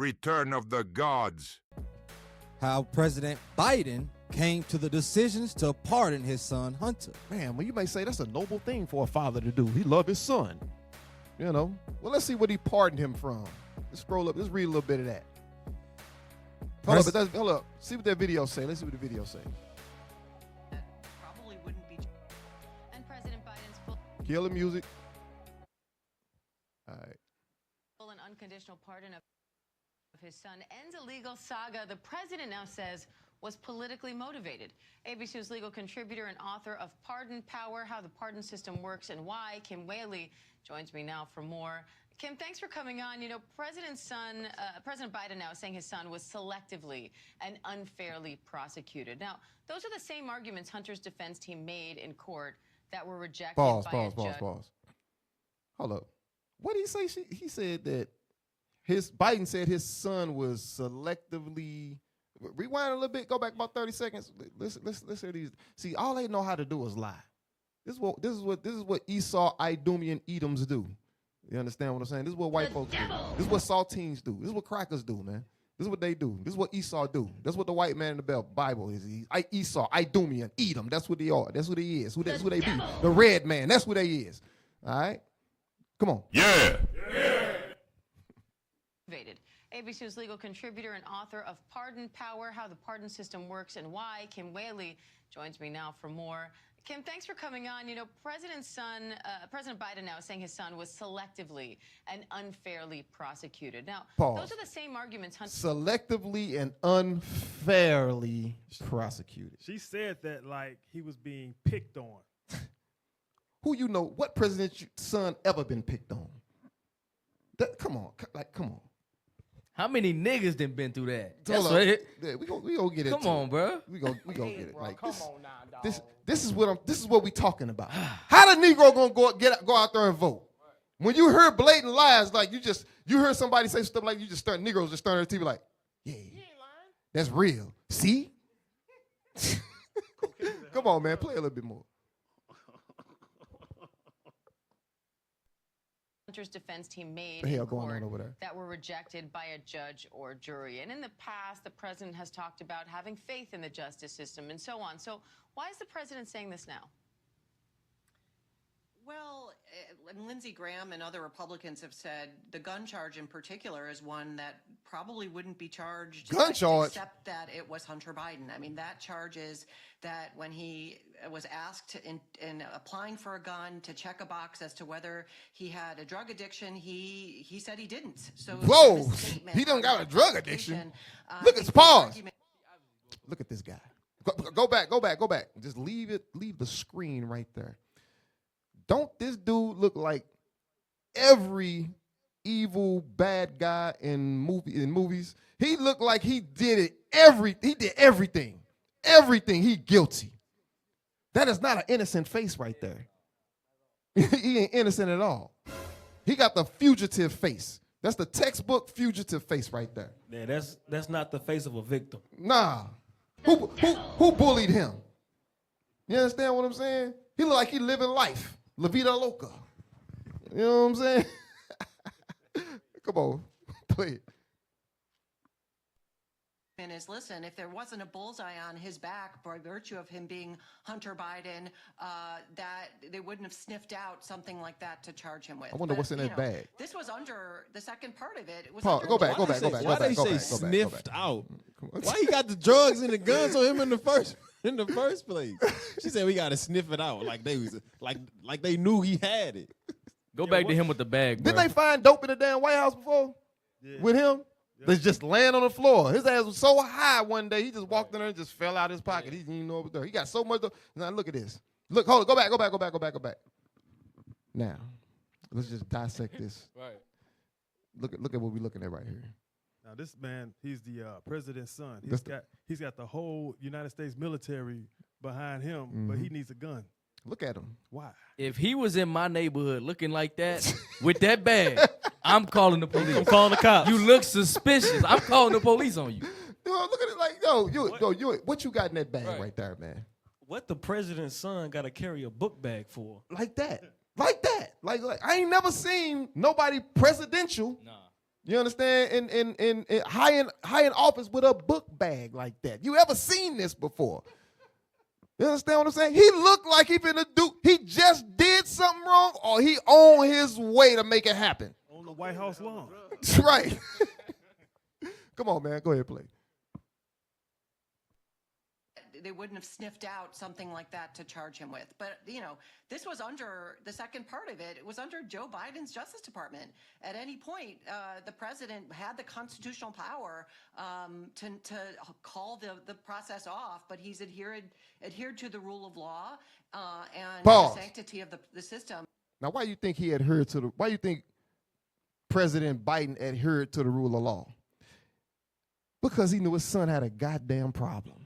return of the gods. How President Biden came to the decisions to pardon his son Hunter. Man, well, you may say that's a noble thing for a father to do. He loved his son. You know. Well, let's see what he pardoned him from. Let's scroll up. Let's read a little bit of that. Hold up. See what that video say. Let's see what the video say. Probably wouldn't be. And President Biden's full. Kill the music. All right. Full and unconditional pardon of his son ends a legal saga the president now says was politically motivated. ABC's legal contributor and author of Pardon Power, How the Pardon System Works and Why, Kim Whaley, joins me now for more. Kim, thanks for coming on. You know, President Biden now is saying his son was selectively and unfairly prosecuted. Now, those are the same arguments Hunter's defense team made in court that were rejected by a judge. Pause. Hold up. What did he say? He said that Biden said his son was selectively. Rewind a little bit. Go back about 30 seconds. Let's hear these. See, all they know how to do is lie. This is what Esau, Idumean, Edoms do. You understand what I'm saying? This is what white folks do. This is what saltines do. This is what crackers do, man. This is what they do. This is what Esau do. That's what the white man in the Bible is. Esau, Idumean, Edom. That's what they are. That's what he is. That's who they be. The red man. That's who they is. All right? Come on. Yeah. ABC's legal contributor and author of Pardon Power, How the Pardon System Works and Why, Kim Whaley, joins me now for more. Kim, thanks for coming on. You know, President Biden now is saying his son was selectively and unfairly prosecuted. Now, those are the same arguments. Selectively and unfairly prosecuted. She said that like he was being picked on. Who you know? What president's son ever been picked on? Come on. How many niggas done been through that? That's right. Yeah, we gonna get it. Come on, bro. We gonna get it. Bro, like come this, on now, dog. This is what we talking about. How the Negro gonna go out there and vote? When you hear blatant lies, like you heard somebody say stuff like Negroes just turn their TV like, yeah, He ain't lying. that's real. See? Come on, man, play a little bit more. Hunter's defense team made What the hell in going court on over there? that were rejected by a judge or jury. And in the past, the president has talked about having faith in the justice system and so on. So why is the president saying this now? Well, Lindsey Graham and other Republicans have said the gun charge in particular is one that probably wouldn't be charged. Gun charge? Except that it was Hunter Biden. I mean, that charge is that when he was asked in applying for a gun to check a box as to whether he had a drug addiction, he said he didn't. So whoa, he don't got a drug addiction. Look at pause. Look at this guy. Go back. Just leave the screen right there. Don't this dude look like every evil bad guy in movies? He looked like he did everything. Everything. He guilty. That is not an innocent face right there. He ain't innocent at all. He got the fugitive face. That's the textbook fugitive face right there. Yeah, that's not the face of a victim. Nah. Who bullied him? You understand what I'm saying? He look like he living life. La vida loca. You know what I'm saying? Come on, play it. Is listen, if there wasn't a bullseye on his back by virtue of him being Hunter Biden, that they wouldn't have sniffed out something like that to charge him with. I wonder what's in that bag. This was under the second part of it. It was Paul, go back. Why they say sniffed out? Why he got the drugs and the guns on him in the first place? She said we got to sniff it out like they knew he had it. Go back to him with the bag, bro. Didn't they find dope in the damn White House before? Yeah. With him? Yeah. That's just laying on the floor. His ass was so high one day, he just walked in there and just fell out his pocket. He didn't even know it was there. He got so much. Now look at this. Look, hold it. Go back. Now, let's just dissect this. Right. Look at what we're looking at right here. Now this man, he's the president's son. He's got the whole United States military behind him, but he needs a gun. Look at him. Why? If he was in my neighborhood looking like that with that bag, I'm calling the police. I'm calling the cops. You look suspicious. I'm calling the police on you. Yo, look at it like, what you got in that bag right there, man? What the president's son got to carry a book bag for? Like that. Like I ain't never seen nobody presidential You understand? In high in office with a book bag like that. You ever seen this before? You understand what I'm saying? He looked like he finna do. He just did something wrong, or he on his way to make it happen. On the White House lawn. That's right. Come on, man. Go ahead, play. They wouldn't have sniffed out something like that to charge him with. But, you know, this was under the second part of it. It was under Joe Biden's Justice Department. At any point, the president had the constitutional power to call the process off, but he's adhered to the rule of law and Pause. the sanctity of the system. Now, why do you think he adhered to why do you think President Biden adhered to the rule of law? Because he knew his son had a goddamn problem.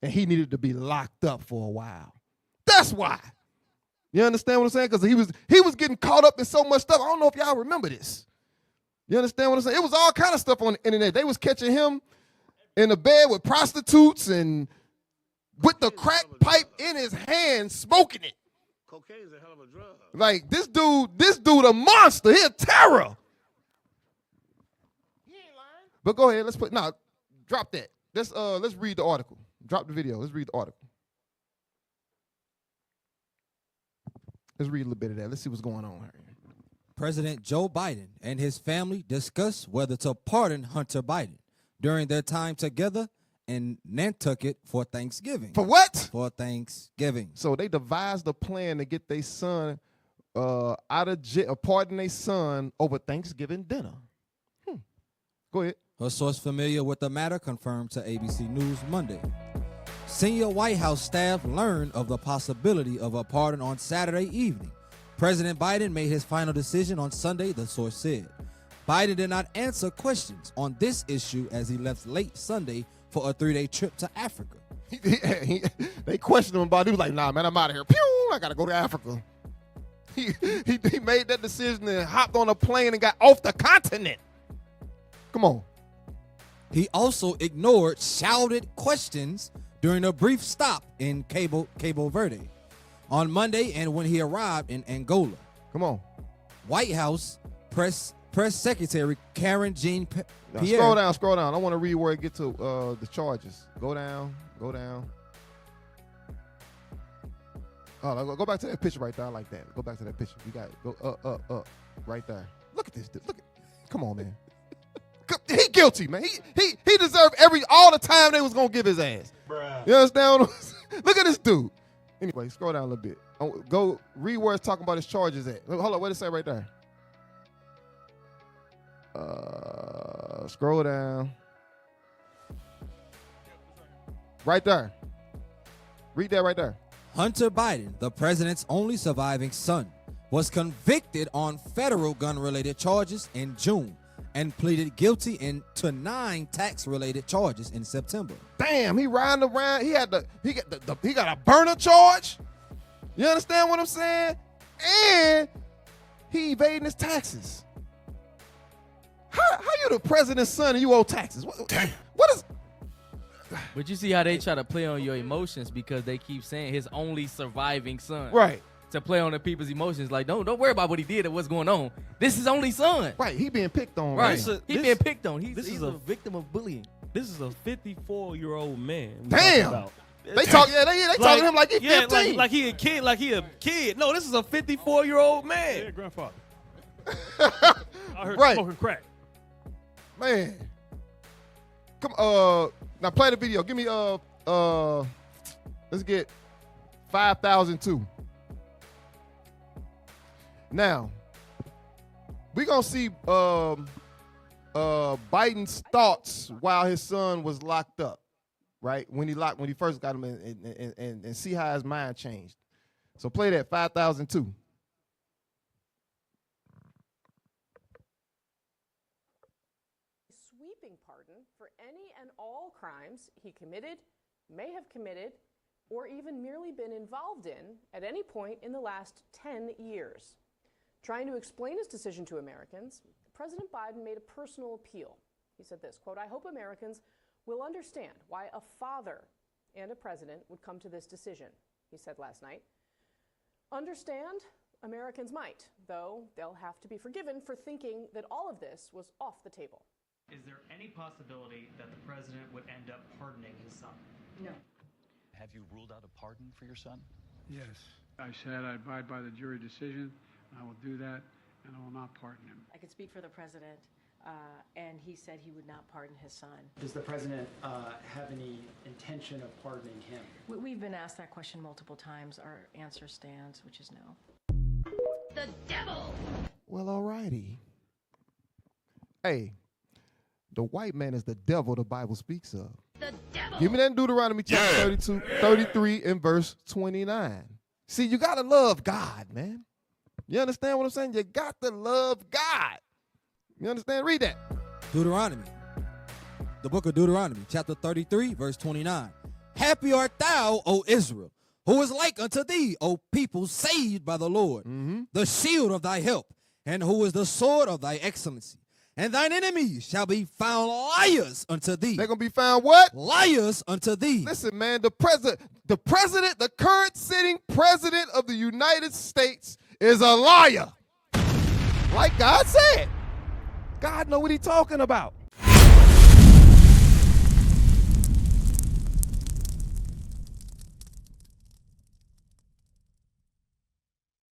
And he needed to be locked up for a while. That's why. You understand what I'm saying? Because he was getting caught up in so much stuff. I don't know if y'all remember this. You understand what I'm saying? It was all kind of stuff on the internet. They was catching him in the bed with prostitutes and with the crack pipe in his hand, smoking it. Cocaine's a hell of a drug. Like this dude a monster. He a terror. He ain't lying. But go ahead, drop that. Let's read the article. Drop the video. Let's read the article. Let's read a little bit of that. Let's see what's going on here. President Joe Biden and his family discussed whether to pardon Hunter Biden during their time together in Nantucket for Thanksgiving. For what? For Thanksgiving. So they devised a plan to get their son out of jail, pardon their son over Thanksgiving dinner. Go ahead. A source familiar with the matter confirmed to ABC News Monday. Senior White House staff learned of the possibility of a pardon on Saturday evening. President Biden made his final decision on Sunday, the source said. Biden did not answer questions on this issue as he left late Sunday for a 3-day trip to Africa. They questioned him about it. He was like, nah, man, I'm out of here. Pew, I got to go to Africa. He made that decision and hopped on a plane and got off the continent. Come on. He also ignored shouted questions during a brief stop in Cabo Verde on Monday and when he arrived in Angola. Come on. White House Press Secretary Karen Jean-Pierre. Scroll down. I want to read where it get to the charges. Go down. Oh, go back to that picture right there. I like that. Go back to that picture. You got it. Go up, right there. Look at this dude. Come on, man. He guilty, man. He deserved all the time they was gonna give his ass. Bruh. You understand what I'm saying? Look at this dude. Anyway, scroll down a little bit. Go read where it's talking about his charges at. Hold on, what does it say right there? Scroll down. Right there. Read that right there. Hunter Biden, the president's only surviving son, was convicted on federal gun-related charges in June and pleaded guilty to 9 tax-related charges in September. Damn, he riding around. He got a burner charge. You understand what I'm saying? And he evading his taxes. How you the president's son and you owe taxes? What is? But you see how they try to play on your emotions because they keep saying his only surviving son. Right. To play on the people's emotions, like don't worry about what he did or what's going on. This is his only son. Right, he being picked on. Right, he being picked on. He's a victim of bullying. This is a 54-year-old man. Damn. They talking to him like he's 15. Like he a kid. Like he a kid. No, this is a 54-year-old man. Yeah, grandfather. I heard smoking crack. Man. Come now play the video. Give me let's get 5,002. Now, we're gonna see Biden's thoughts while his son was locked up, right? When he first got him and see how his mind changed. So play that 5,002. Sweeping pardon for any and all crimes he committed, may have committed, or even merely been involved in at any point in the last 10 years. Trying to explain his decision to Americans, President Biden made a personal appeal. He said this, quote, "I hope Americans will understand why a father and a president would come to this decision," he said last night. Understand Americans might, though they'll have to be forgiven for thinking that all of this was off the table. Is there any possibility that the president would end up pardoning his son? No. Have you ruled out a pardon for your son? Yes. I said I abide by the jury decision. I will do that, and I will not pardon him. I could speak for the president, and he said he would not pardon his son. Does the president have any intention of pardoning him? We've been asked that question multiple times. Our answer stands, which is no. The devil! Well, alrighty. Hey, the white man is the devil the Bible speaks of. The devil! Give me that in Deuteronomy chapter 32, 33 and verse 29. See, you got to love God, man. You understand what I'm saying? You got to love God. You understand? Read that. Deuteronomy. The book of Deuteronomy, chapter 33, verse 29. Happy art thou, O Israel, who is like unto thee, O people saved by the Lord, the shield of thy help, and who is the sword of thy excellency. And thine enemies shall be found liars unto thee. They're going to be found what? Liars unto thee. Listen, man, the current sitting president of the United States is a liar. Like God said. God know what he's talking about.